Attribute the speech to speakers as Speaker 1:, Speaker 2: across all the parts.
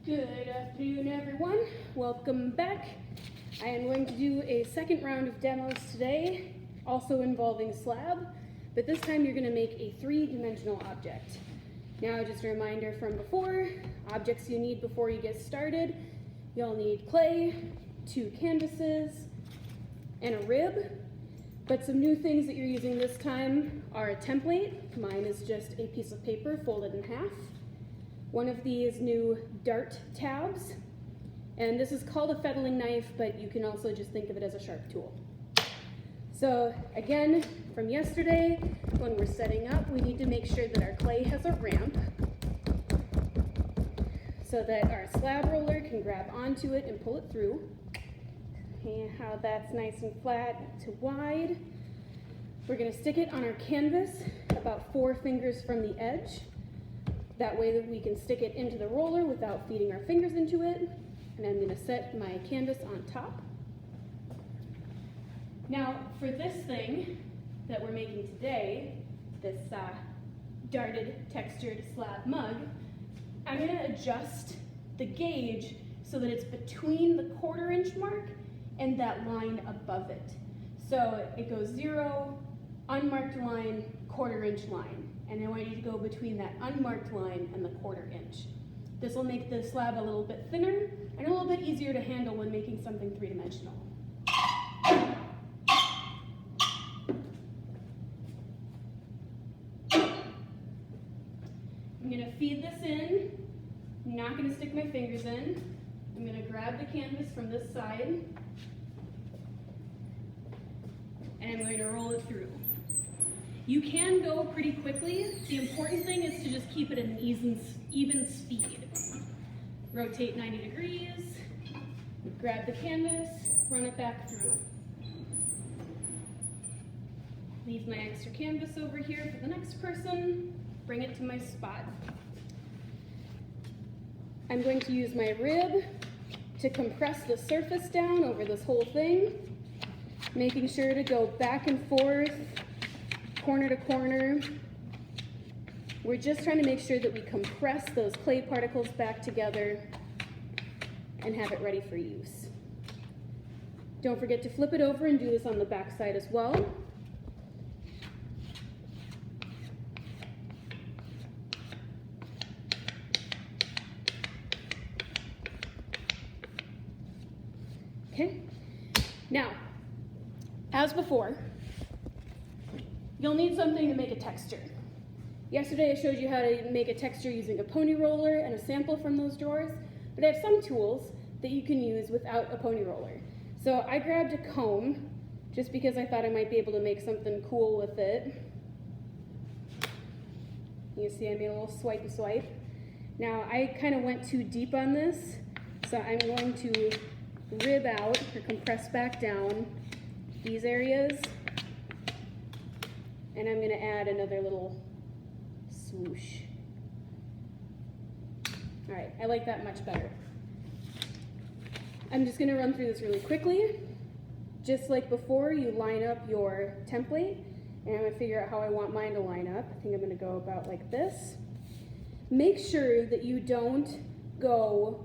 Speaker 1: Good afternoon, everyone. Welcome back. I am going to do a second round of demos today, also involving slab, but this time you're going to make a three-dimensional object. Now, just a reminder from before, objects you need before you get started. You'll need clay, 2 canvases, and a rib. But some new things that you're using this time are a template. Mine is just a piece of paper folded in half. One of these new dart tabs, and this is called a fettling knife, but you can also just think of it as a sharp tool. So again, from yesterday, when we're setting up, we need to make sure that our clay has a ramp so that our slab roller can grab onto it and pull it through. And how that's nice and flat to wide. We're going to stick it on our canvas about 4 fingers from the edge. That way that we can stick it into the roller without feeding our fingers into it. And I'm going to set my canvas on top. Now for this thing that we're making today, this darted textured slab mug, I'm going to adjust the gauge so that it's between the 1/4 inch mark and that line above it. So it goes 0, unmarked line, 1/4 inch line. And I want you to go between that unmarked line and the 1/4 inch. This will make the slab a little bit thinner and a little bit easier to handle when making something three-dimensional. I'm going to feed this in. I'm not going to stick my fingers in. I'm going to grab the canvas from this side and I'm going to roll it through. You can go pretty quickly. The important thing is to just keep it at an even speed. Rotate 90 degrees, grab the canvas, run it back through. Leave my extra canvas over here for the next person, bring it to my spot. I'm going to use my rib to compress the surface down over this whole thing, making sure to go back and forth, corner to corner. We're just trying to make sure that we compress those clay particles back together and have it ready for use. Don't forget to flip it over and do this on the back side as well. Okay, now, as before, you'll need something to make a texture. Yesterday I showed you how to make a texture using a pony roller and a sample from those drawers, but I have some tools that you can use without a pony roller. So I grabbed a comb just because I thought I might be able to make something cool with it. You see I made a little swipe. Now I kind of went too deep on this, so I'm going to rib out or compress back down these areas. And I'm going to add another little swoosh. All right, I like that much better. I'm just going to run through this really quickly. Just like before, you line up your template, and I'm going to figure out how I want mine to line up. I think I'm going to go about like this. Make sure that you don't go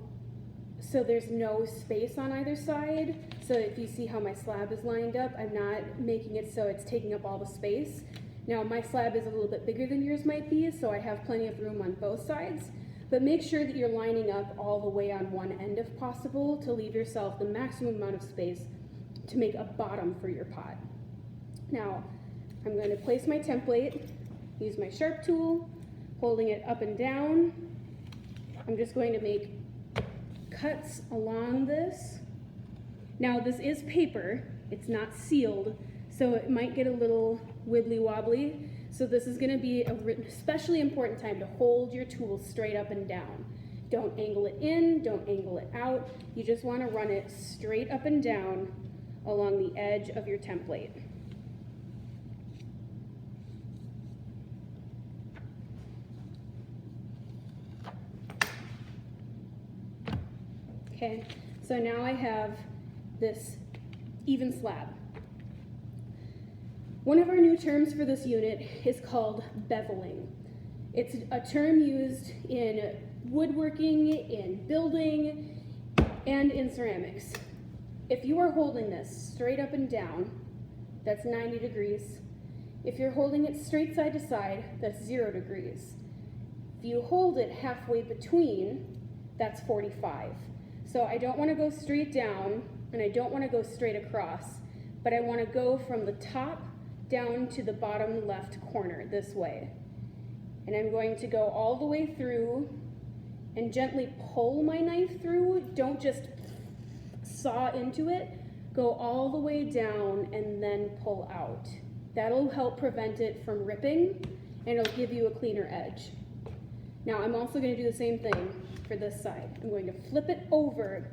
Speaker 1: so there's no space on either side. So if you see how my slab is lined up, I'm not making it so it's taking up all the space. Now my slab is a little bit bigger than yours might be, so I have plenty of room on both sides, but make sure that you're lining up all the way on one end if possible to leave yourself the maximum amount of space to make a bottom for your pot. Now I'm going to place my template, use my sharp tool, holding it up and down. I'm just going to make cuts along this. Now this is paper, it's not sealed, so it might get a little wibbly wobbly. So this is going to be a especially important time to hold your tool straight up and down. Don't angle it in, don't angle it out. You just want to run it straight up and down along the edge of your template. Okay, so now I have this even slab. One of our new terms for this unit is called beveling. It's a term used in woodworking, in building, and in ceramics. If you are holding this straight up and down, that's 90 degrees. If you're holding it straight side to side, that's 0 degrees. If you hold it halfway between, that's 45. So I don't want to go straight down, and I don't want to go straight across, but I want to go from the top down to the bottom left corner this way. And I'm going to go all the way through and gently pull my knife through. Don't just saw into it. Go all the way down and then pull out. That'll help prevent it from ripping, and it'll give you a cleaner edge. Now I'm also going to do the same thing for this side. I'm going to flip it over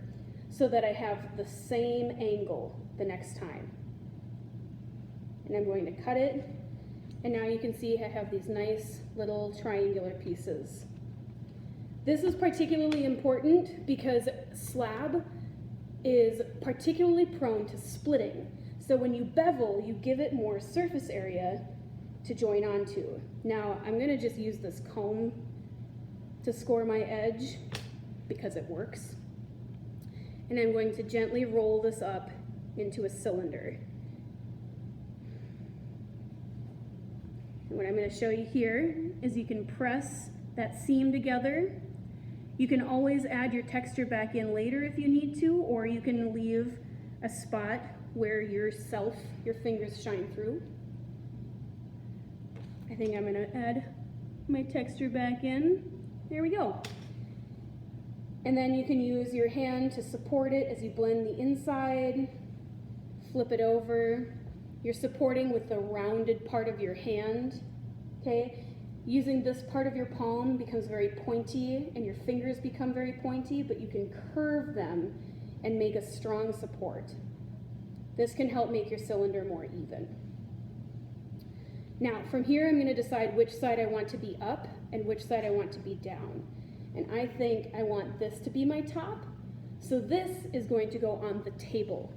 Speaker 1: so that I have the same angle the next time. And I'm going to cut it, and now you can see I have these nice little triangular pieces. This is particularly important because slab is particularly prone to splitting. So when you bevel, you give it more surface area to join onto. Now I'm going to just use this comb to score my edge because it works. And I'm going to gently roll this up into a cylinder. And what I'm going to show you here is you can press that seam together. You can always add your texture back in later if you need to, or you can leave a spot where your fingers shine through. I think I'm going to add my texture back in. There we go. And then you can use your hand to support it as you blend the inside, flip it over. You're supporting with the rounded part of your hand, okay? Using this part of your palm becomes very pointy and your fingers become very pointy, but you can curve them and make a strong support. This can help make your cylinder more even. Now, from here, I'm going to decide which side I want to be up and which side I want to be down. And I think I want this to be my top, so this is going to go on the table.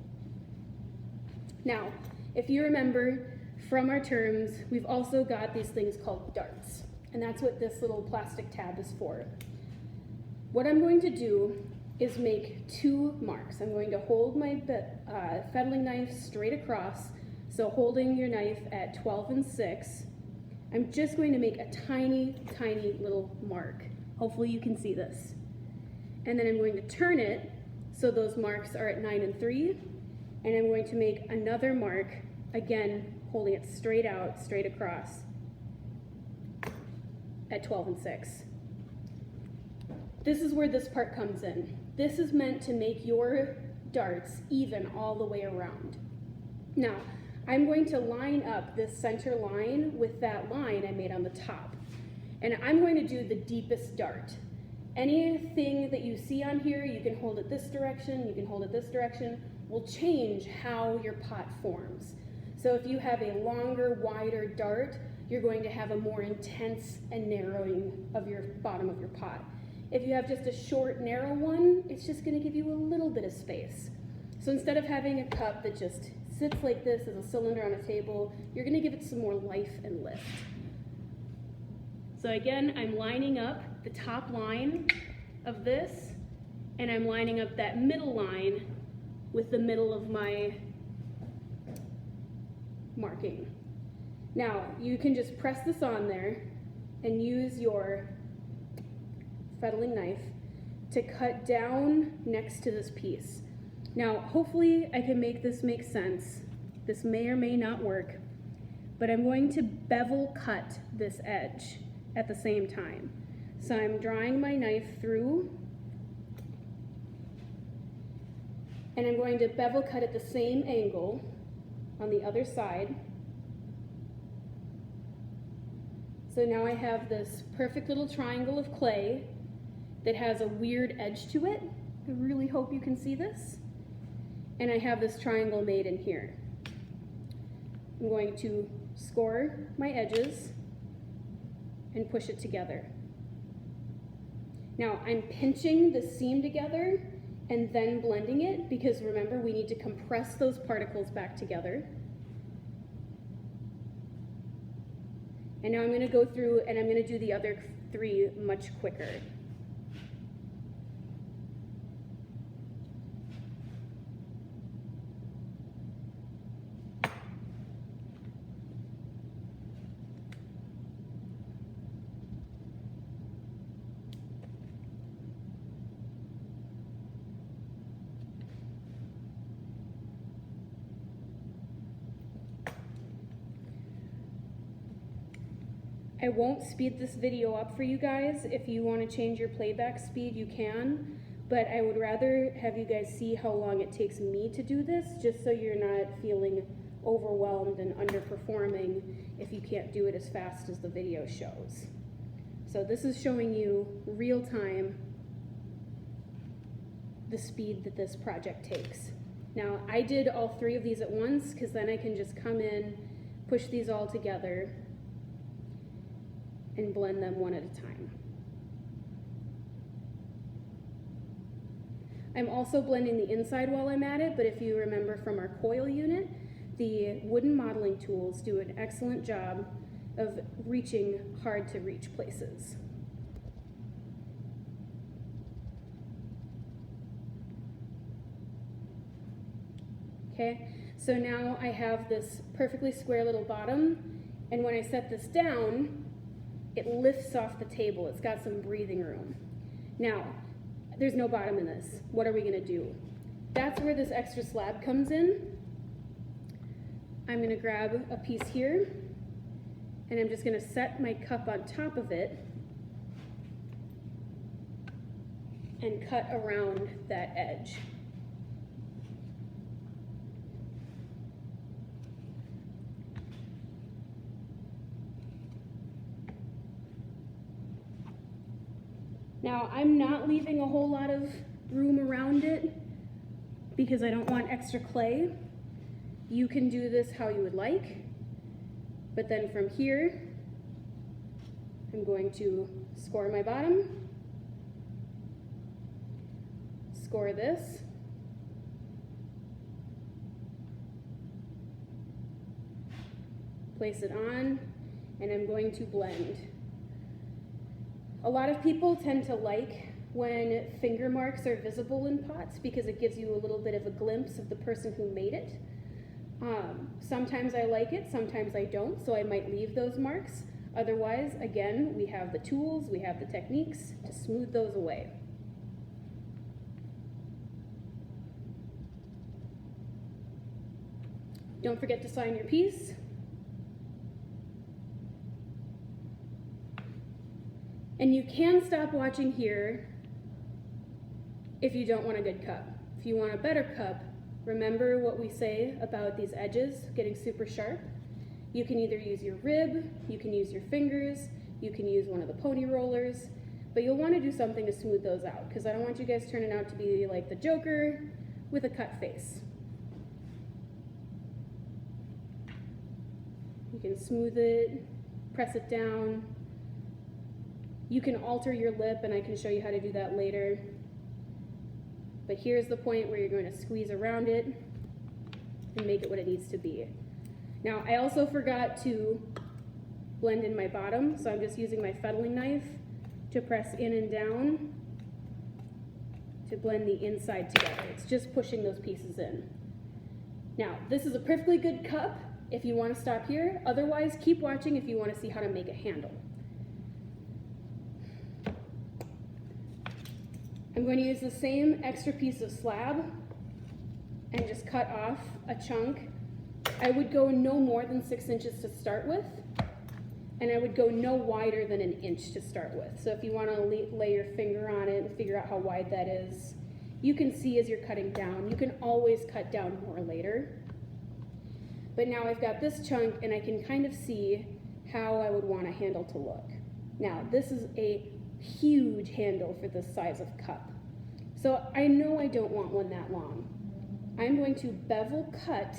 Speaker 1: Now, if you remember from our terms, we've also got these things called darts, and that's what this little plastic tab is for. What I'm going to do is make 2 marks. I'm going to hold my fettling knife straight across, so holding your knife at 12 6, I'm just going to make a tiny, tiny little mark. Hopefully you can see this. And then I'm going to turn it so those marks are at 9 3, and I'm going to make another mark, again, holding it straight out, straight across, at 12 6. This is where this part comes in. This is meant to make your darts even all the way around. Now, I'm going to line up this center line with that line I made on the top. And I'm going to do the deepest dart. Anything that you see on here, you can hold it this direction, you can hold it this direction, will change how your pot forms. So if you have a longer, wider dart, you're going to have a more intense and narrowing of your bottom of your pot. If you have just a short, narrow one, it's just going to give you a little bit of space. So instead of having a cup that just sits like this as a cylinder on a table, you're going to give it some more life and lift. So again, I'm lining up the top line of this, and I'm lining up that middle line with the middle of my marking. Now, you can just press this on there and use your fettling knife to cut down next to this piece. Now, hopefully I can make this make sense. This may or may not work, but I'm going to bevel cut this edge at the same time. So I'm drawing my knife through, and I'm going to bevel cut at the same angle on the other side. So now I have this perfect little triangle of clay that has a weird edge to it. I really hope you can see this. And I have this triangle made in here. I'm going to score my edges and push it together. Now I'm pinching the seam together and then blending it, because remember, we need to compress those particles back together. And now I'm going to go through and I'm going to do the other 3 much quicker. I won't speed this video up for you guys. If you want to change your playback speed, you can, but I would rather have you guys see how long it takes me to do this, just so you're not feeling overwhelmed and underperforming if you can't do it as fast as the video shows. So this is showing you real time the speed that this project takes. Now, I did all 3 of these at once because then I can just come in, push these all together, and blend them one at a time. I'm also blending the inside while I'm at it, but if you remember from our coil unit, the wooden modeling tools do an excellent job of reaching hard to reach places. Okay, so now I have this perfectly square little bottom, and when I set this down, it lifts off the table. It's got some breathing room. Now, there's no bottom in this. What are we gonna do? That's where this extra slab comes in. I'm gonna grab a piece here, and I'm just gonna set my cup on top of it and cut around that edge. Now, I'm not leaving a whole lot of room around it because I don't want extra clay. You can do this how you would like, but then from here, I'm going to score my bottom, score this, place it on, and I'm going to blend. A lot of people tend to like when finger marks are visible in pots because it gives you a little bit of a glimpse of the person who made it. Sometimes I like it, sometimes I don't, so I might leave those marks. Otherwise, again, we have the tools, we have the techniques to smooth those away. Don't forget to sign your piece. And you can stop watching here if you don't want a good cup. If you want a better cup, remember what we say about these edges getting super sharp. You can either use your rib, you can use your fingers, you can use one of the pony rollers, but you'll want to do something to smooth those out because I don't want you guys turning out to be like the Joker with a cut face. You can smooth it, press it down. You can alter your lip, and I can show you how to do that later. But here's the point where you're going to squeeze around it and make it what it needs to be. Now, I also forgot to blend in my bottom, so I'm just using my fettling knife to press in and down to blend the inside together. It's just pushing those pieces in. Now, this is a perfectly good cup if you want to stop here. Otherwise, keep watching if you want to see how to make a handle. I'm going to use the same extra piece of slab and just cut off a chunk. I would go no more than 6 inches to start with, and I would go no wider than 1 inch to start with. So if you want to lay your finger on it and figure out how wide that is, you can see as you're cutting down. You can always cut down more later. But now I've got this chunk, and I can kind of see how I would want a handle to look. Now, this is a huge handle for this size of cup. So I know I don't want one that long. I'm going to bevel cut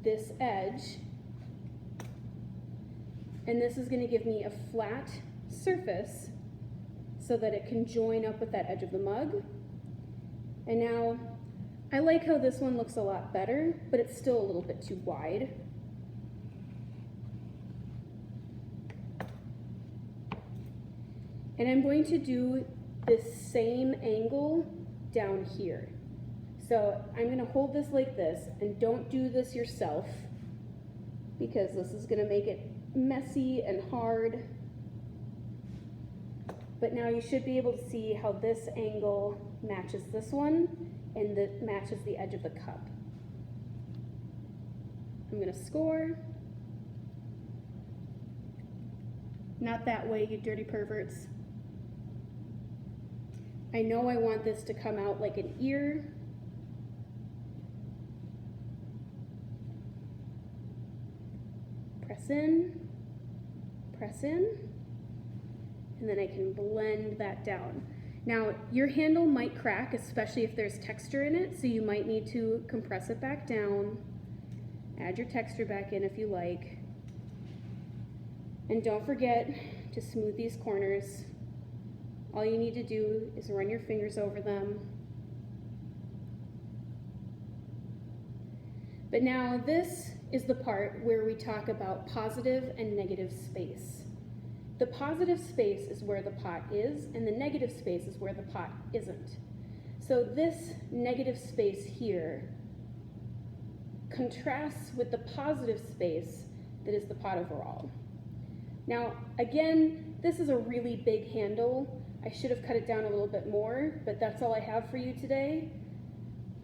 Speaker 1: this edge, and this is going to give me a flat surface so that it can join up with that edge of the mug. And now, I like how this one looks a lot better, but it's still a little bit too wide. And I'm going to do this same angle down here. So I'm going to hold this like this, and don't do this yourself because this is going to make it messy and hard. But now you should be able to see how this angle matches this one, and that matches the edge of the cup. I'm going to score. Not that way, you dirty perverts. I know I want this to come out like an ear. Press in, and then I can blend that down. Now, your handle might crack, especially if there's texture in it, so you might need to compress it back down. Add your texture back in if you like. And don't forget to smooth these corners. All you need to do is run your fingers over them. But now this is the part where we talk about positive and negative space. The positive space is where the pot is, and the negative space is where the pot isn't. So this negative space here contrasts with the positive space that is the pot overall. Now, again, this is a really big handle. I should have cut it down a little bit more, but that's all I have for you today.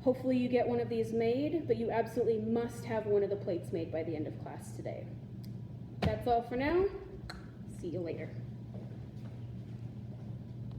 Speaker 1: Hopefully you get one of these made, but you absolutely must have one of the plates made by the end of class today. That's all for now. See you later.